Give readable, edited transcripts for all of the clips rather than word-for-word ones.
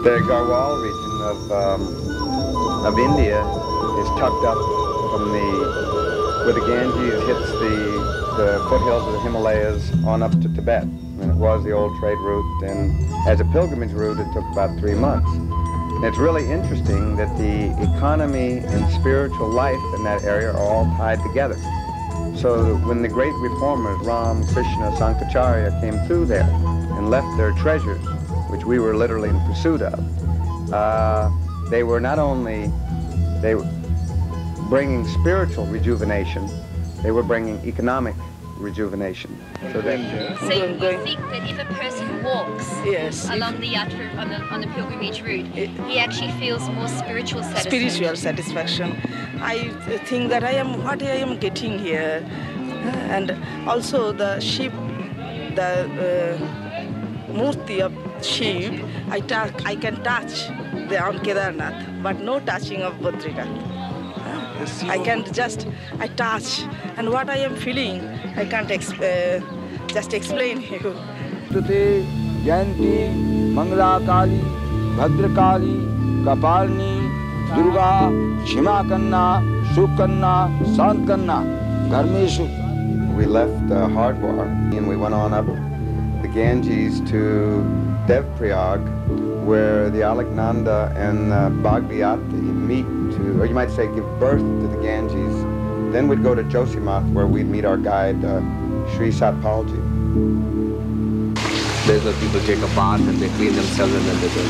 The Garhwal region of India is tucked up from where the Ganges hits the foothills of the Himalayas on up to Tibet. And it was the old trade route, and as a pilgrimage route it took about 3 months. And it's really interesting that the economy and spiritual life in that area are all tied together. So when the great reformers, Ram, Krishna, Sankaracharya, came through there and left their treasures, which we were literally in pursuit of, they were not only bringing spiritual rejuvenation, they were bringing economic rejuvenation. So you think that if a person walks along the yatra on the pilgrimage route, he actually feels more spiritual satisfaction? Spiritual satisfaction. I think that what I am getting here, and also the Shiv, the murti of Shiv, I can touch on Kedarnath, but no touching of Badrinath. I can I touch, and what I am feeling, I can't just explain you. Today, Jayanti, Mangala Kali, Bhadra Kali, Kapalni, Durga, Shimakanna, Sukanna, Sankanna, Garmeshu. We left Hardwar and we went on up the Ganges to Devprayag, where the Alaknanda and Bhagavati meet or you might say give birth to the Ganges. Then we'd go to Josimath, where we'd meet our guide, Shri Satpal Ji. There's where people take a bath and they clean themselves and then they go.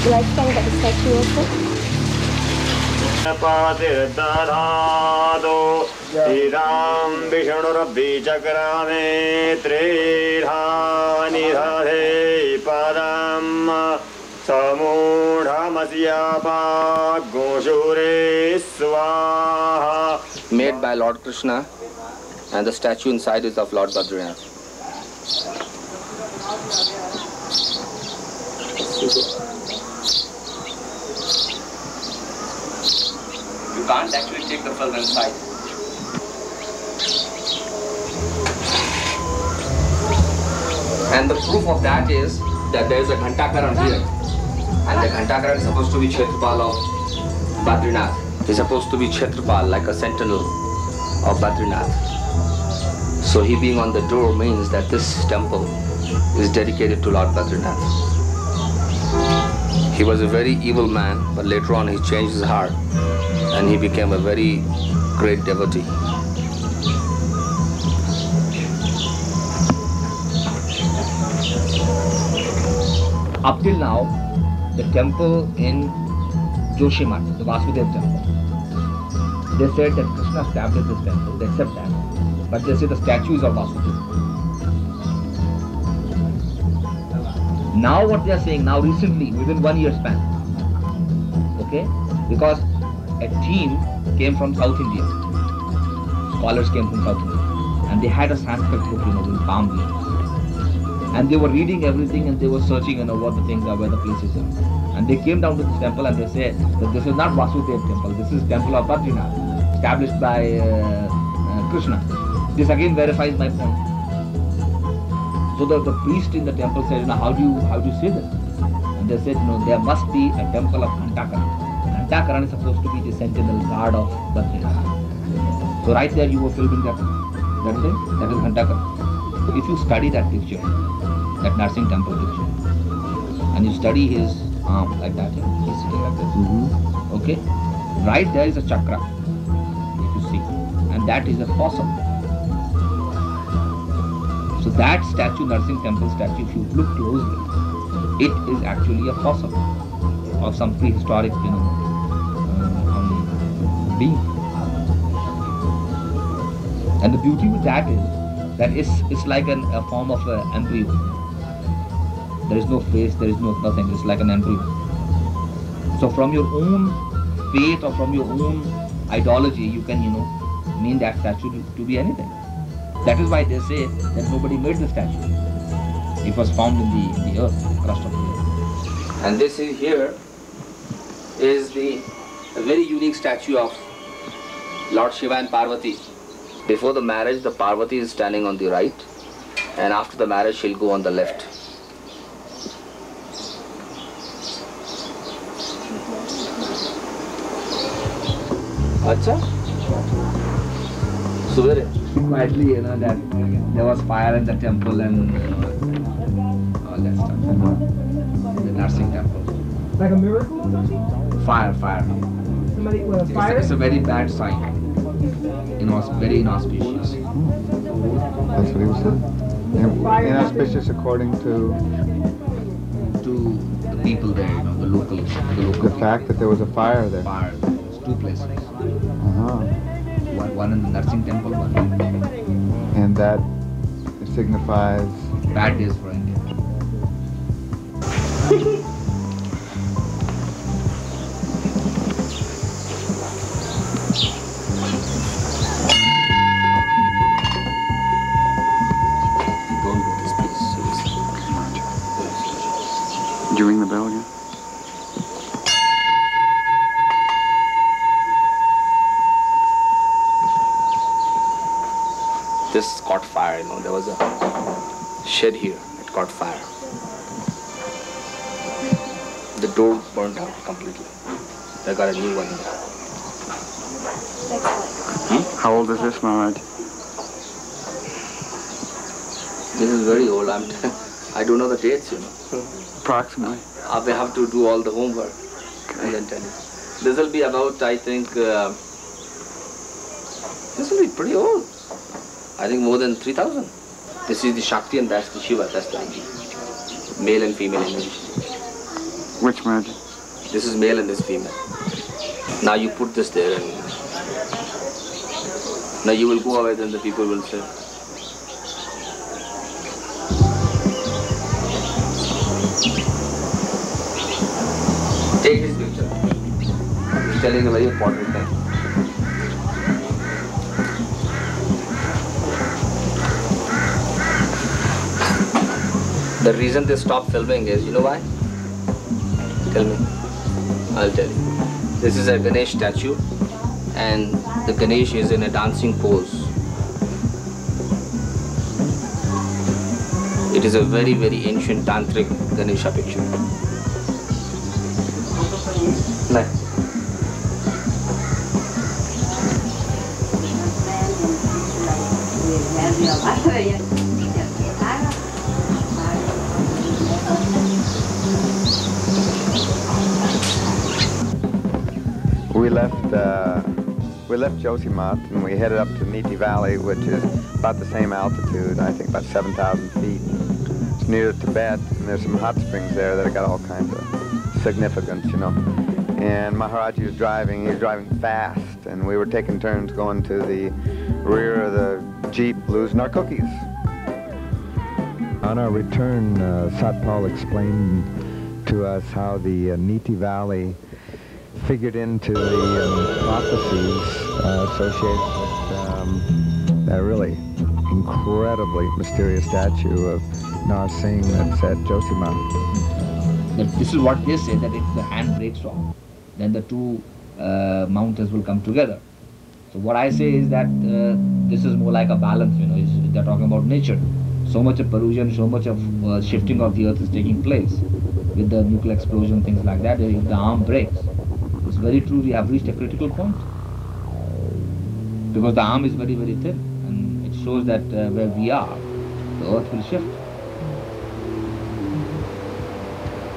Will I stand at the statue also? Made by Lord Krishna, and the statue inside is of Lord Badrinath. You can't actually take the film inside. And the proof of that is that there is a Ghantakar here. And the Ghantakar is supposed to be Kshetrapal of Badrinath. He's supposed to be Kshetrapal, like a sentinel of Badrinath. So he being on the door means that this temple is dedicated to Lord Badrinath. He was a very evil man, but later on he changed his heart and he became a very great devotee. Up till now, the temple in Joshimath, the Vasudev temple, they said that Krishna established this temple, they accept that, but they say the statues of Vasudev. Now what they are saying, now recently, within 1 year span, okay, because a team came from South India, scholars came from South India, and they had a Sanskrit book, in palm leaves. And they were reading everything and they were searching, what the things are, where the places are. And they came down to this temple and they said that this is not Vasudev temple, this is temple of Badrinath, established by Krishna. This again verifies my point. So the priest in the temple said, how do you say this? And they said, there must be a temple of Ghantakara. Ghantakara is supposed to be the sentinel guard of Badrinath. So right there you were filming that thing, that is Ghantakara. So if you study that picture, that Narsingh temple picture, and you study his arm like that, he's sitting like this. Okay? Right there is a chakra, if you see, and that is a fossil. So that statue, Narsingh temple statue, if you look closely, it is actually a fossil of some prehistoric, being. And the beauty with that is that it's like a form of an embryo. There is no face, there is nothing, it's like an embryo. So from your own faith or from your own ideology, you can, mean that statue to be anything. That is why they say that nobody made the statue. It was found in the earth, crust of the earth. And this here is a very unique statue of Lord Shiva and Parvati. Before the marriage, the Parvati is standing on the right, and after the marriage, she'll go on the left. Acha? Suvere? Quietly, you know, that there was fire in the temple and all that stuff. In the nursing temple. Like a miracle or something? Fire. Somebody with a fire? It's a very bad sign. Very inauspicious. That's what he was saying. Inauspicious according to the people there, you know, the locals. the fact that there was a fire there. Fire. There's two places. One in the nursing temple, one. And that signifies Bad days for India. Don't do this, please. Seriously. Did you ring the bell again? This caught fire, you know, there was a shed here, it caught fire. The door burned out completely. They got a new one here. How old is this, Maharaj? This is very old. I don't know the dates, you know. Approximately. I will have to do all the homework and then tell you. This will be about, I think, this will be pretty old. I think more than 3,000. This is the Shakti and that's the Shiva, that's the energy. Male and female energy. Which Maharaj? This is male and this female. Now you put this there and now you will go away, then the people will say. Take this picture. It's telling a very important thing. The reason they stopped filming is, you know why? Tell me. I'll tell you. This is a Ganesh statue and the Ganesh is in a dancing pose. It is a very, very ancient tantric Ganesha picture. Nice. We left Josimat and we headed up to Niti Valley, which is about the same altitude, I think about 7,000 feet. It's near Tibet, and there's some hot springs there that have got all kinds of significance, you know. And Maharaji was driving, he was driving fast, and we were taking turns going to the rear of the Jeep losing our cookies. On our return, Satpal explained to us how the Niti Valley figured into the prophecies associated with that really incredibly mysterious statue of Narsingh that's at Josimat. This is what they say, that if the hand breaks off, then the two mountains will come together. So what I say is that this is more like a balance, you know, they're talking about nature. So much of pollution, so much of shifting of the earth is taking place with the nuclear explosion, things like that. If the arm breaks, it's very true, we have reached a critical point. Because the arm is very, very thin, and it shows that where we are, the earth will shift.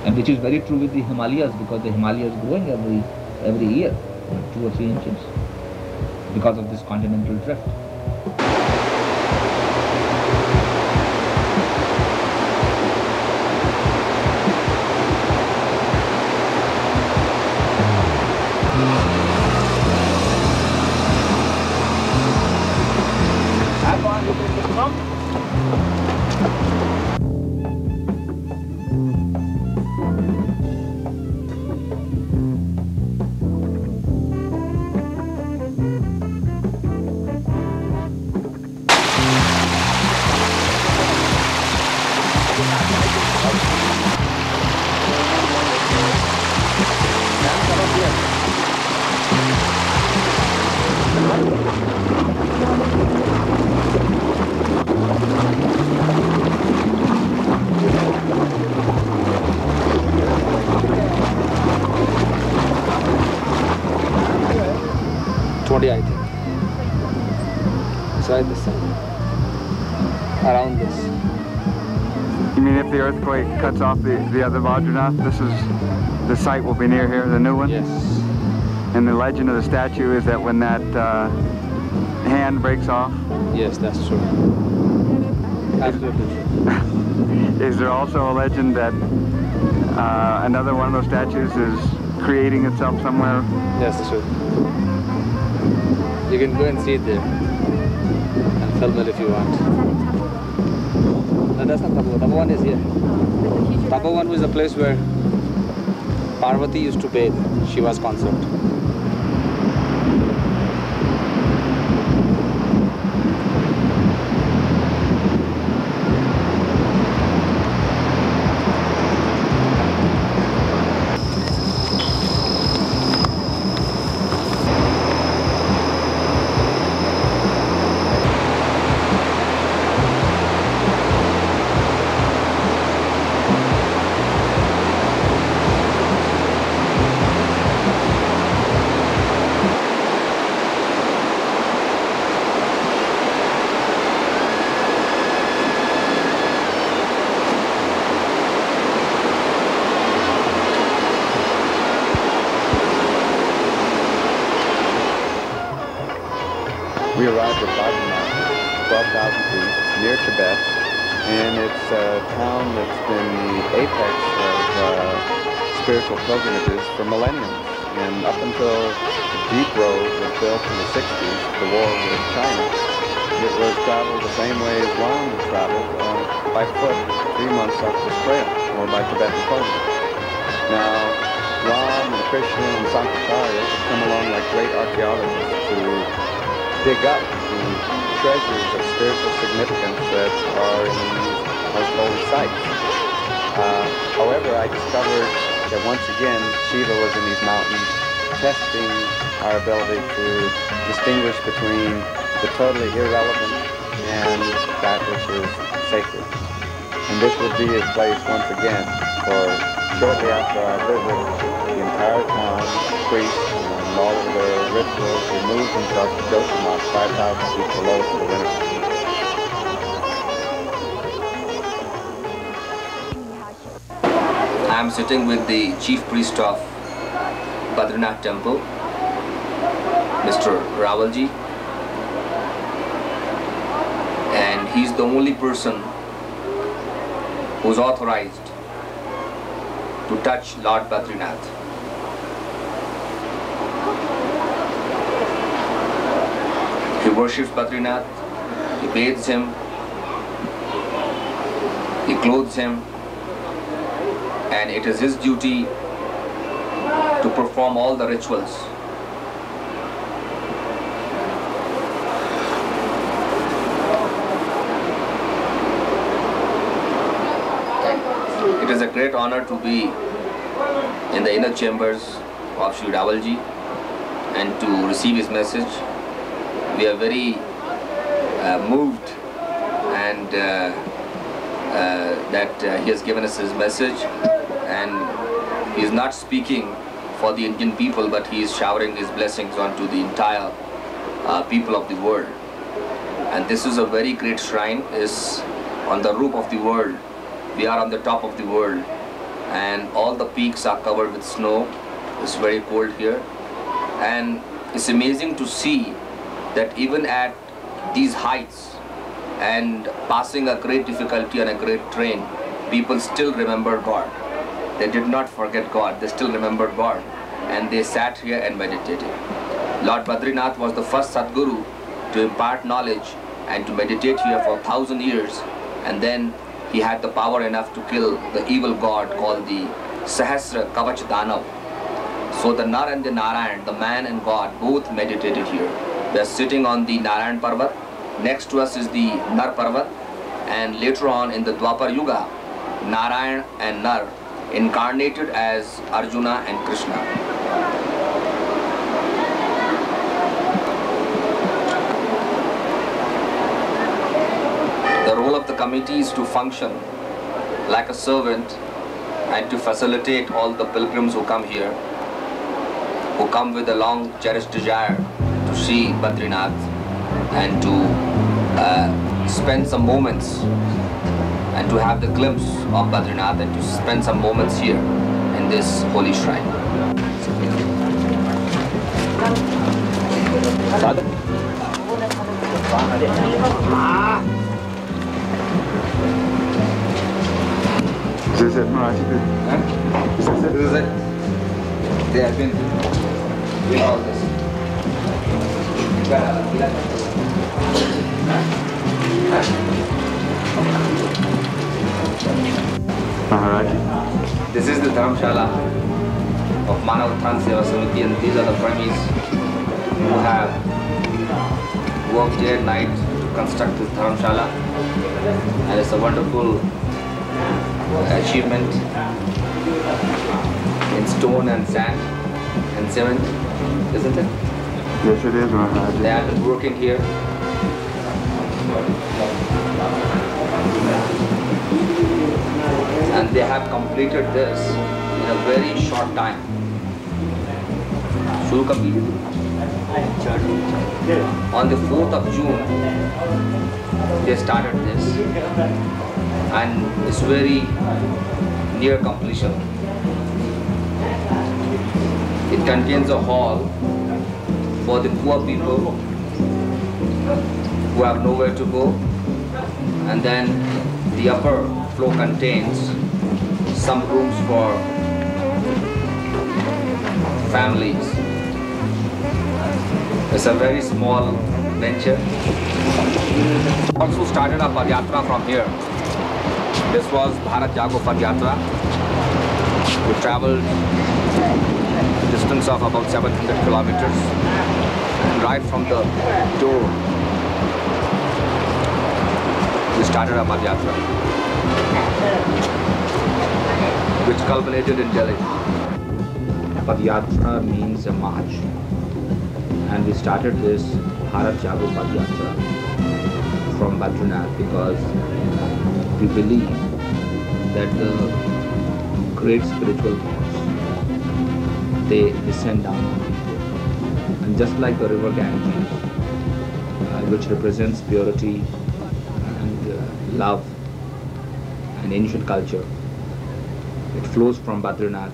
And which is very true with the Himalayas, because the Himalayas is growing every year, 2 or 3 inches, because of this continental drift. Today, I think. It's right this side. Around this. You mean if the earthquake cuts off the other Vajranath, the site will be near here, the new one? Yes. And the legend of the statue is that when that hand breaks off? Yes, that's true. Absolutely true. Is there also a legend that another one of those statues is creating itself somewhere? Yes, that's true. You can go and see it there and film it if you want. No, that's not Tapovan. Tapovan is here. Tapovan was a place where Parvati used to bathe. Shiva's consort. We arrived at Badrinath, 12,000 feet, near Tibet, and it's a town that's been the apex of spiritual pilgrimages for millenniums. And up until the deep road was built in the 60s, the war with China, it was traveled the same way as Ram was traveled, by foot, 3 months up this trail, or by Tibetan pilgrims. Now, Ram and Krishna and Sankaracharya have come along like great archaeologists to dig up the treasures of spiritual significance that are in these most holy sites. However, I discovered that once again, Shiva was in these mountains, testing our ability to distinguish between the totally irrelevant and that which is sacred. And this would be his place once again, for shortly after our visit, the entire town, priests, and all of their rituals removed themselves to Jyotirmach 5,000 feet below for the winter. I am sitting with the chief priest of Badrinath temple, Mr. Ravalji, and he's the only person who's authorized to touch Lord Badrinath. He worships Badrinath, he bathes him, he clothes him, and it is his duty to perform all the rituals. It is a great honor to be in the inner chambers of Shri Ravalji and to receive his message. We are very moved and that he has given us his message, and he is not speaking for the Indian people, but he is showering his blessings onto the entire people of the world. And this is a very great shrine. Is on the roof of the world. We are on the top of the world, and all the peaks are covered with snow. It's very cold here, and it's amazing to see that even at these heights and passing a great difficulty on a great train, people still remember God. They did not forget God, they still remembered God, and they sat here and meditated. Lord Badrinath was the first Sadguru to impart knowledge and to meditate here for 1,000 years, and then he had the power enough to kill the evil god called the Sahasra Kavach Danav. So the Nar and the Narayan, the man and God, both meditated here. We are sitting on the Narayan Parvat. Next to us is the Nar Parvat, and later on in the Dwapar Yuga, Narayan and Nar incarnated as Arjuna and Krishna. The role of the committee is to function like a servant and to facilitate all the pilgrims who come here, who come with a long cherished desire to to see Badrinath and to spend some moments and to have the glimpse of Badrinath and to spend some moments here in this holy shrine. Is this it, Maharaj? This is it. They have been doing all this. Maharaj. This is the Dharamshala of Manav Utthana Seva Samiti, and these are the premies who have worked day and night to construct this Dharamshala, and it's a wonderful achievement in stone and sand and cement, isn't it? Yes, it is, Maharaj. They have been working here. And they have completed this in a very short time. Shuru completed on the 4th of June. They started this, and it's very near completion. It contains a hall for the poor people who have nowhere to go, and then the upper floor contains some rooms for families. It's a very small venture. Also started a Padyatra from here. This was Bharat Jago Padyatra. We traveled a distance of about 700 kilometers, and right from the door we started a Padyatra, which culminated in Delhi. Padyatra means a march, and we started this Bharat Jago Padyatra from Badrinath because we believe that the great spiritual thoughts, they descend down on people. And just like the river Ganges, which represents purity and love and ancient culture, it flows from Badrinath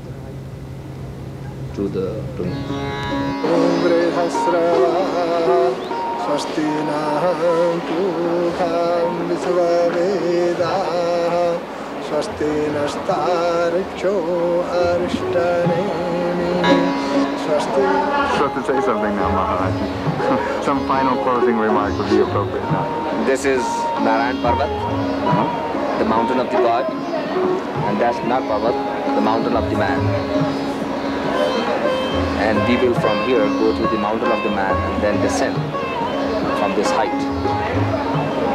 to the plains. So to say something now, Maharaj. Some final closing remark would be appropriate now. This is Narayan Parvat, the mountain of the god, and that's Nag Parvat, the mountain of the man. And we will from here go to the mountain of the man and then descend from this height.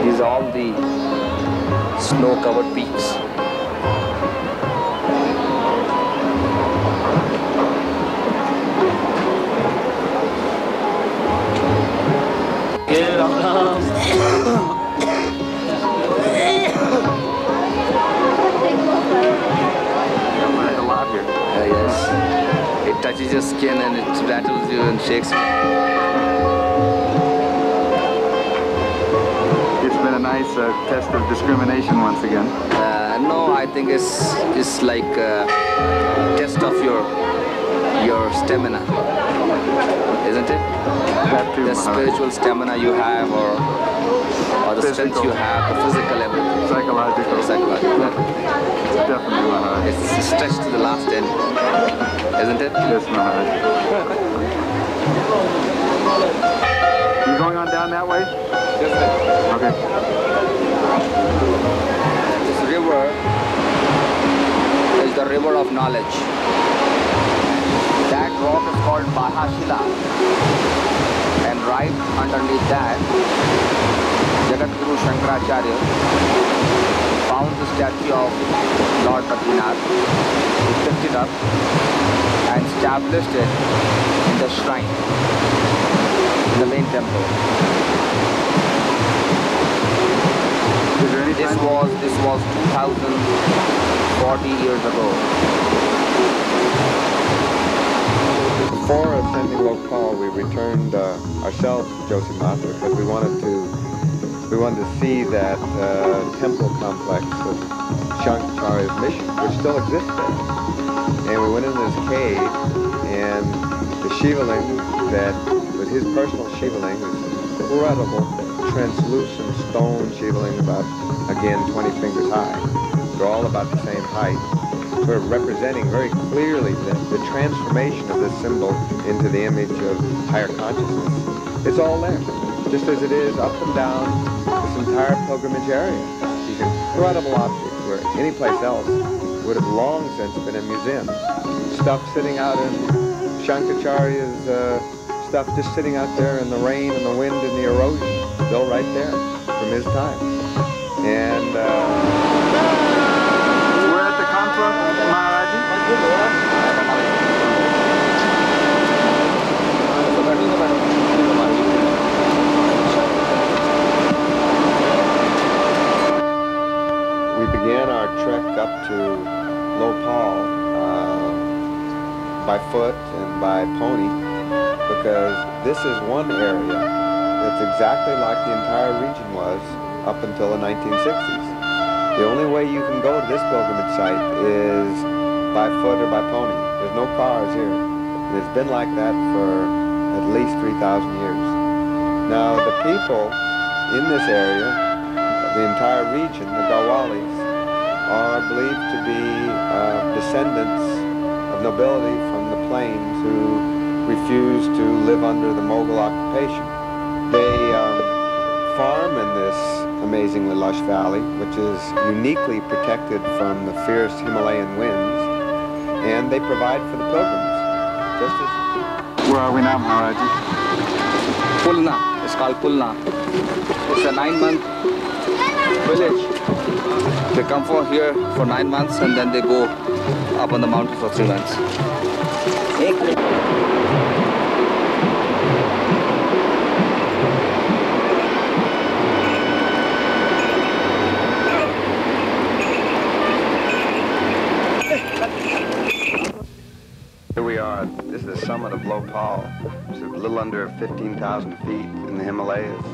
These are all the snow-covered peaks. Yes. It touches your skin and it rattles you and shakes you. It's been a nice test of discrimination once again. No, I think it's like a test of your stamina, isn't it? That too, the spiritual stamina you have, or the strength you have, the physical everything. Psychological. Definitely, Maharaj. It's stretched to the last end, isn't it? Yes, Maharaj. You going on down that way? Yes, sir. Okay. This river is the river of knowledge. That rock is called Bahashila, and right underneath that, Jagadguru Shankaracharya found the statue of Lord Badrinath. He picked it up and established it in the shrine, in the main temple. Is there any This was 2040 years ago. Before ascending Lokpal, we returned ourselves to Josimath because we wanted to see that temple complex of Shankaracharya's mission, which still exists there. And we went in this cave, and the Shivaling that was his personal Shivaling, was incredible, translucent stone Shivaling, about, again, 20 fingers high. They're all about the same height. Sort of representing very clearly the transformation of this symbol into the image of higher consciousness. It's all there, just as it is up and down this entire pilgrimage area. These incredible objects where any place else would have long since been a museum. Stuff sitting out in Shankaracharya's stuff just sitting out there in the rain and the wind and the erosion, still right there from his time. And we're at the Kampa, Maharaji. we began our trek up to Lokpal by foot and by pony, because this is one area that's exactly like the entire region was up until the 1960s. The only way you can go to this pilgrimage site is by foot or by pony. There's no cars here. And it's been like that for at least 3,000 years. Now, the people in this area, the entire region, the Garhwalis, are believed to be descendants of nobility from the plains who refused to live under the Mughal occupation. They farm in this amazingly lush valley, which is uniquely protected from the fierce Himalayan winds, and they provide for the pilgrims, just as... Where are we now, Maharaji? Pulna. It's called Pulna. It's a 9-month village. They come for here for 9 months and then they go up on the mountain for 3 months. Here we are. This is the summit of Lokpal. It's a little under 15,000 feet in the Himalayas.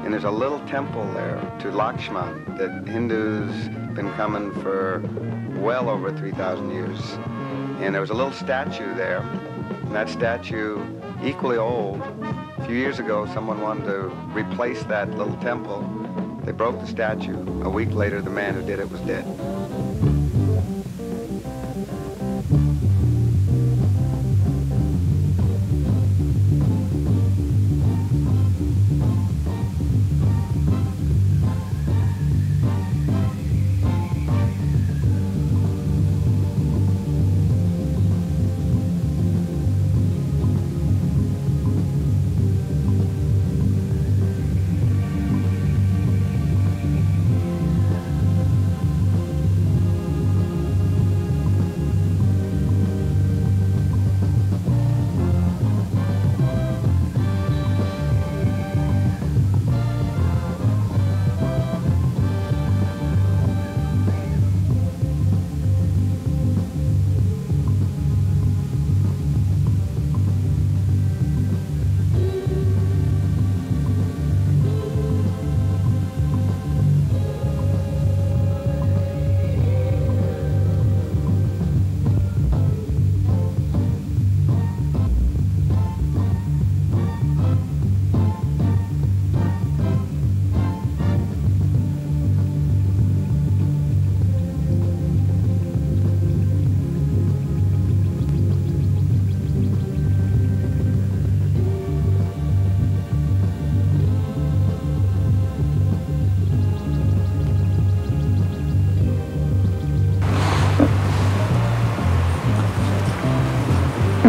And there's a little temple there to Lakshman that Hindus have been coming for well over 3,000 years. And there was a little statue there. And that statue, equally old. A few years ago, someone wanted to replace that little temple. They broke the statue. A week later, the man who did it was dead.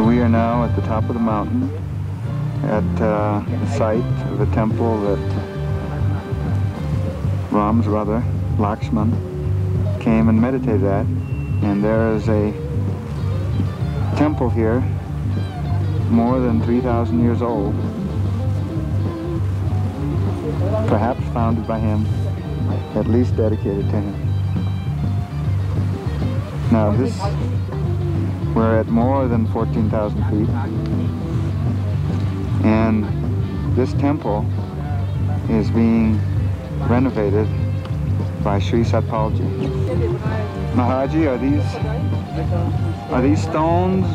We are now at the top of the mountain at the site of a temple that Ram's brother, Lakshman, came and meditated at. And there is a temple here more than 3,000 years old, perhaps founded by him, at least dedicated to him. Now we're at more than 14,000 feet. And this temple is being renovated by Shri Satpal Ji. Maharaji, are these stones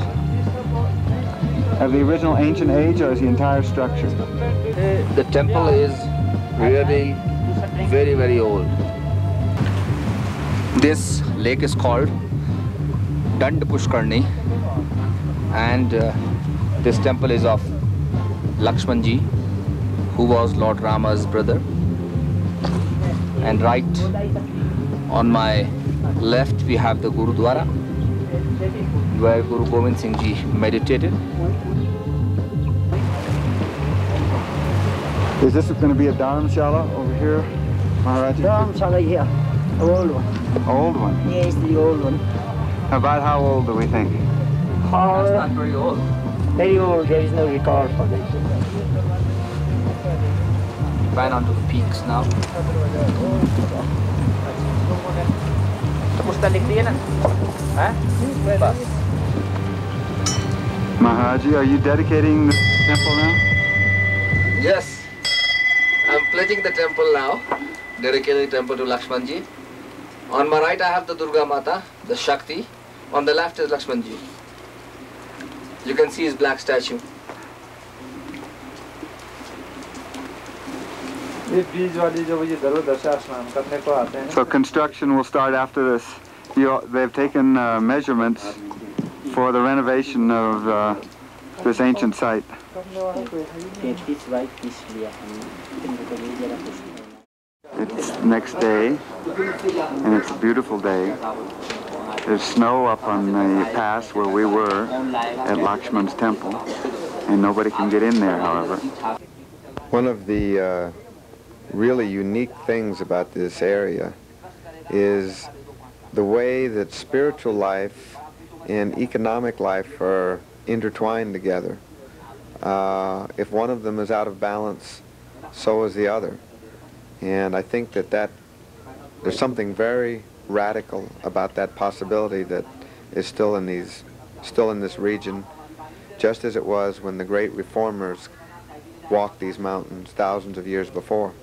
of the original ancient age, or is the entire structure? The temple is really very, very old. This lake is called Dand Pushkarni, and this temple is of Lakshman Ji, who was Lord Rama's brother. And right on my left we have the Gurudwara, where Guru Gobind Singh Ji meditated. Is this going to be a dharamshala over here, Maharaji? Dharamshala, yeah, the old one. Old one? Yes, the old one. About how old do we think? That's not very old. Very old, there is no record for that. Climb onto the peaks now. Maharaji, are you dedicating the temple now? Yes, I'm pledging the temple now, dedicating the temple to Lakshman Ji. On my right I have the Durga Mata, the Shakti. On the left is Lakshman Ji. You can see his black statue. So construction will start after this. They've taken measurements for the renovation of this ancient site. It's next day, and it's a beautiful day. There's snow up on the pass where we were at Lakshman's temple, and nobody can get in there, however. One of the really unique things about this area is the way that spiritual life and economic life are intertwined together. If one of them is out of balance, so is the other. And I think that there's something very radical about that possibility that is still in this region, just as it was when the great reformers walked these mountains thousands of years before.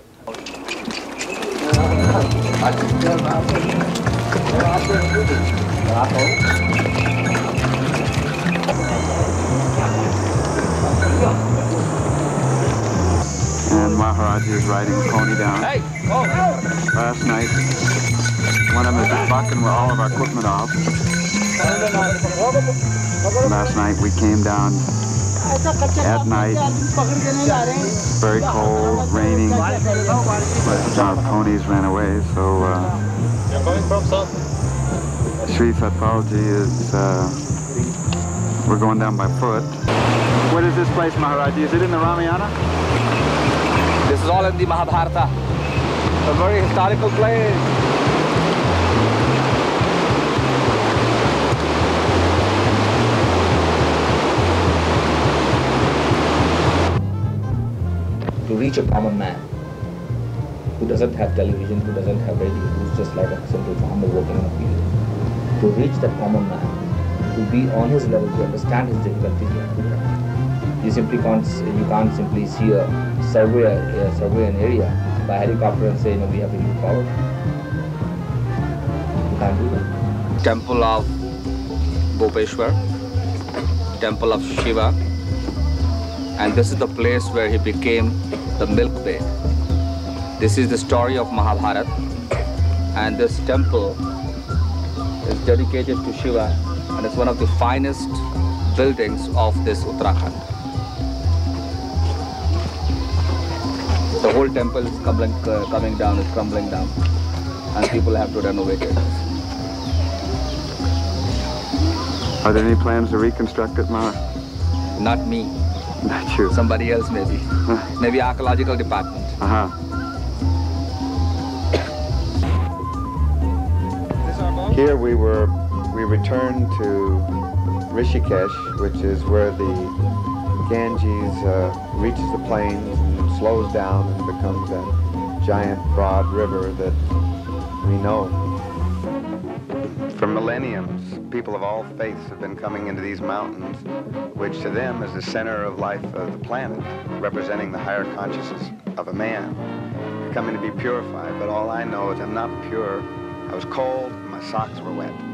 And Maharaji is riding a pony down. Last night, one of them is bucking with all of our equipment off. Last night we came down at night, very cold, raining, but our ponies ran away, so Shri Satpal Ji is, we're going down by foot. What is this place, Maharaji? Is it in the Ramayana? This is all in the Mahabharata. A very historical place. To reach a common man who doesn't have television, who doesn't have radio, who's just like a simple farmer working in a field. To reach that common man, to be on his level, to understand his difficulties, you can't simply see a survey an area by helicopter and say, no, we have to move forward. You can't do that. Temple of Gopeshwar, Temple of Shiva, and this is the place where he became the milk bed. This is the story of Mahabharata, and this temple is dedicated to Shiva, and it's one of the finest buildings of this Uttarakhand. The whole temple is coming down, is crumbling down, and people have to renovate it. Are there any plans to reconstruct it, Maha? Not me. Not you. Somebody else maybe. Maybe archaeological department. Here we returned to Rishikesh, which is where the Ganges reaches the plains and slows down and becomes that giant broad river that we know. For millenniums, people of all faiths have been coming into these mountains, which to them is the center of life of the planet, representing the higher consciousness of a man, coming to be purified. But all I know is I'm not pure. I was cold, my socks were wet.